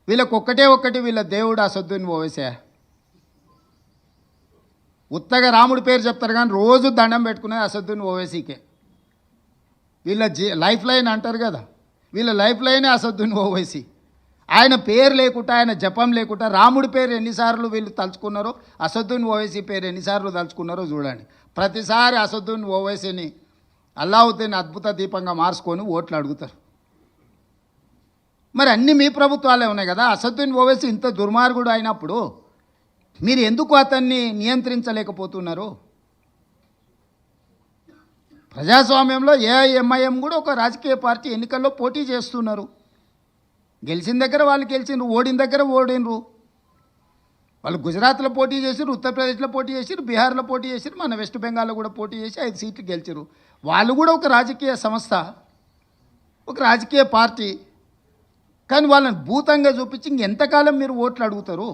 వీళ్ళకి ఒక్కటి వీళ్ళ దేవుడు అసదుద్దీన్ ఓవైసీ. ఉత్తగా రాముడి పేరు చెప్తారు కానీ రోజు దండం పెట్టుకునేది అసదుద్దీన్ ఓవైసీకే. వీళ్ళ లైఫ్ లైన్ అంటారు కదా, వీళ్ళ లైఫ్ లైనే అసదుద్దీన్ ఓవైసీ. ఆయన పేరు లేకుండా, ఆయన జపం లేకుండా రాముడి పేరు ఎన్నిసార్లు వీళ్ళు తలుచుకున్నారో, అసదుద్దీన్ ఓవైసీ పేరు ఎన్నిసార్లు తలుచుకున్నారో చూడండి. ప్రతిసారి అసదుద్దీన్ ఓవైసీని అల్లావుద్దీన్ అద్భుత దీపంగా మార్చుకొని ఓట్లు అడుగుతారు. మరి అన్నీ మీ ప్రభుత్వాలే ఉన్నాయి కదా. అసదుద్దీన్ ఓవైసీ ఇంత దుర్మార్గుడు అయినప్పుడు మీరు ఎందుకు అతన్ని నియంత్రించలేకపోతున్నారు? ప్రజాస్వామ్యంలో ఏఐఎంఐఎం కూడా ఒక రాజకీయ పార్టీ ఎన్నికల్లో పోటీ చేస్తున్నారు. గెలిచిన దగ్గర వాళ్ళు గెలిచినారు, ఓడిన దగ్గర ఓడినరు. వాళ్ళు గుజరాత్లో పోటీ చేసిరు, ఉత్తరప్రదేశ్లో పోటీ చేసిరు, బీహార్లో పోటీ చేసిరు, మన వెస్ట్ బెంగాల్లో కూడా పోటీ చేసి 5 సీట్లు గెలిచిరు. వాళ్ళు కూడా ఒక రాజకీయ సంస్థ, ఒక రాజకీయ పార్టీ. కానీ వాళ్ళని భూతంగా చూపించి ఇంకెంతకాలం మీరు ఓట్లు అడుగుతారు?